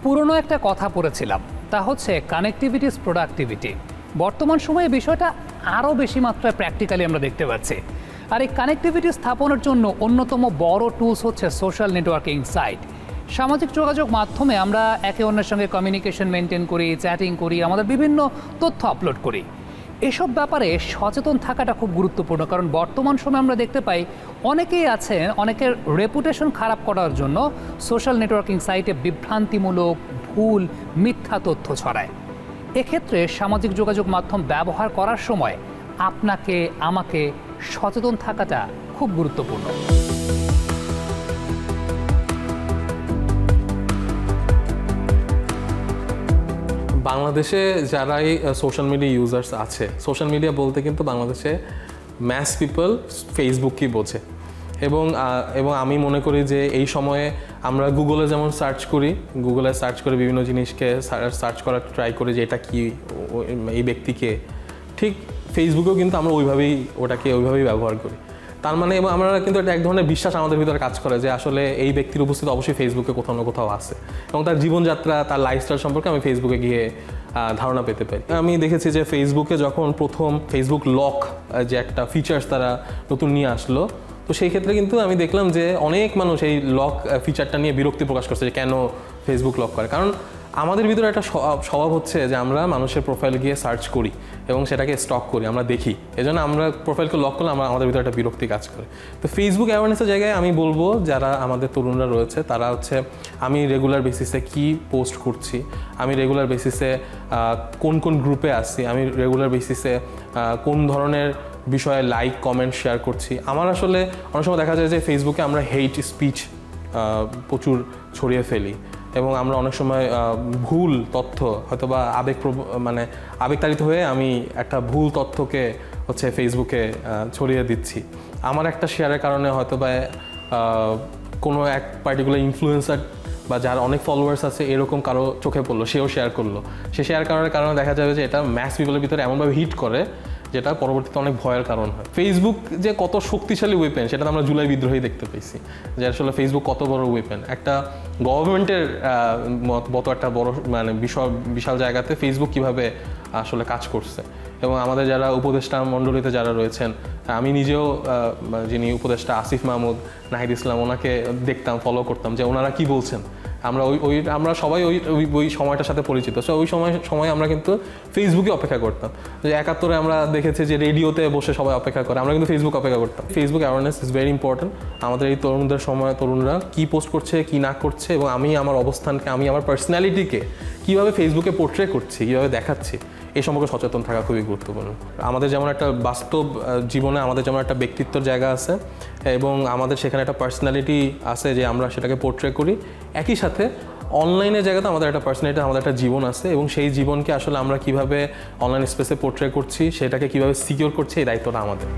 পুরনো একটা কথা পড়েছিলাম, তা হচ্ছে কানেক্টিভিটি ইজ প্রোডাক্টিভিটি। বর্তমান সময়ে বিষয়টা আরও বেশি মাত্রায় প্র্যাকটিক্যালি আমরা দেখতে পাচ্ছি। আর এই কানেক্টিভিটি স্থাপনের জন্য অন্যতম বড় টুলস হচ্ছে সোশ্যাল নেটওয়ার্কিং সাইট। সামাজিক যোগাযোগ মাধ্যমে আমরা একে অন্যের সঙ্গে কমিউনিকেশন মেনটেন করি, চ্যাটিং করি, আমাদের বিভিন্ন তথ্য আপলোড করি। এসব ব্যাপারে সচেতন থাকাটা খুব গুরুত্বপূর্ণ, কারণ বর্তমান সময়ে আমরা দেখতে পাই অনেকেই আছেন অনেকের রেপুটেশন খারাপ করার জন্য সোশ্যাল নেটওয়ার্কিং সাইটে বিভ্রান্তিমূলক, ভুল, মিথ্যা তথ্য ছড়ায়। এক্ষেত্রে সামাজিক যোগাযোগ মাধ্যম ব্যবহার করার সময় আপনাকে আমাকে সচেতন থাকাটা খুব গুরুত্বপূর্ণ। বাংলাদেশে যারাই সোশ্যাল মিডিয়া ইউজার্স আছে, সোশ্যাল মিডিয়া বলতে কিন্তু বাংলাদেশে ম্যাস পিপল ফেসবুকই বোঝে। এবং আমি মনে করি যে এই সময়ে আমরা গুগলে যেমন গুগলে সার্চ করে বিভিন্ন জিনিসকে সার্চ করার ট্রাই করি যে এটা কি, এই ব্যক্তিকে, ঠিক ফেসবুকেও কিন্তু আমরা ওইভাবেই ব্যবহার করি। তার মানে এবং আমরা কিন্তু এক ধরনের বিশ্বাস আমাদের ভিতরে কাজ করে যে আসলে এই ব্যক্তির উপস্থিতি অবশ্যই ফেসবুকে কোথাও না কোথাও আছে, এবং তার জীবনযাত্রা, তার লাইফস্টাইল সম্পর্কে আমি ফেসবুকে গিয়ে ধারণা পেতে পারি। আমি দেখেছি যে ফেসবুকে যখন প্রথম ফেসবুক লক যে একটা ফিচার্স তারা নতুন নিয়ে আসলো, তো সেই ক্ষেত্রে কিন্তু আমি দেখলাম যে অনেক মানুষ এই লক ফিচারটা নিয়ে বিরক্তি প্রকাশ করছে যে কেন ফেসবুক লক করে। কারণ আমাদের ভিতরে একটা স্বভাব হচ্ছে যে আমরা মানুষের প্রোফাইল গিয়ে সার্চ করি এবং সেটাকে স্টক করি, আমরা দেখি। এজন্য আমরা প্রোফাইলকে লক করলে আমাদের ভিতরে একটা বিরক্তি কাজ করে। তো ফেসবুক অ্যাওয়ারনেসের জায়গায় আমি বলবো যারা আমাদের তরুণরা রয়েছে তারা হচ্ছে আমি রেগুলার বেসিসে কি পোস্ট করছি, আমি রেগুলার বেসিসে কোন কোন গ্রুপে আসছি, আমি রেগুলার বেসিসে কোন ধরনের বিষয়ে লাইক, কমেন্ট, শেয়ার করছি। আমার আসলে অনেক সময় দেখা যায় যে ফেসবুকে আমরা হেট স্পিচ প্রচুর ছড়িয়ে ফেলি এবং আমরা অনেক সময় ভুল তথ্য হয়তো বা আবেগতাড়িত হয়ে আমি একটা ভুল তথ্যকে হচ্ছে ফেসবুকে ছড়িয়ে দিচ্ছি। আমার একটা শেয়ারের কারণে হয়তো বা কোনো এক পার্টিকুলার ইনফ্লুয়েন্সার বা যার অনেক ফলোয়ার্স আছে এরকম কারো চোখে পড়লো, সেও শেয়ার করলো। সে শেয়ার করার কারণে দেখা যাবে যে এটা ম্যাস পিপলের ভিতরে এমনভাবে হিট করে যেটা পরবর্তীতে অনেক ভয়ের কারণ হয়। ফেসবুক যে কত শক্তিশালী ওয়েপেন সেটা আমরা জুলাই বিদ্রোহেই দেখতে পেয়েছি, যে আসলে ফেসবুক কত বড় ওয়েপেন। একটা গভর্নমেন্টের মতো একটা বড় বিশাল জায়গাতে ফেসবুক কিভাবে আসলে কাজ করছে। এবং আমাদের যারা উপদেষ্টা মণ্ডলীতে যারা রয়েছেন, আমি নিজেও যিনি উপদেষ্টা আসিফ মাহমুদ, নাহিদ ইসলাম, ওনাকে দেখতাম, ফলো করতাম যে ওনারা কি বলছেন। আমরা সবাই ওই সময়টার সাথে পরিচিত। সো ওই সময় আমরা কিন্তু ফেসবুকে অপেক্ষা করতাম। যে 71-এ আমরা দেখেছি যে রেডিওতে বসে সবাই অপেক্ষা করে, আমরা কিন্তু ফেসবুক অপেক্ষা করতাম। Facebook awareness is very important. আমাদের এই তরুণরা কী পোস্ট করছে, কী না করছে, এবং আমি আমার অবস্থানকে, আমি আমার পার্সোনালিটিকে কীভাবে ফেসবুকে পোর্ট্রে করছি, কীভাবে দেখাচ্ছি, এই সম্পর্কে সচেতন থাকা খুবই গুরুত্বপূর্ণ। আমাদের যেমন একটা বাস্তব জীবনে আমাদের যেমন একটা ব্যক্তিত্বের জায়গা আছে এবং আমাদের সেখানে একটা পার্সোনালিটি আছে যে আমরা সেটাকে পোর্ট্রে করি, একই সাথে অনলাইনের জায়গাতে আমাদের একটা পার্সোনালিটি, আমাদের একটা জীবন আছে এবং সেই জীবনকে আসলে আমরা কীভাবে অনলাইন স্পেসে পোর্ট্রে করছি, সেটাকে কীভাবে সিকিউর করছি, এই দায়িত্বটা আমাদের।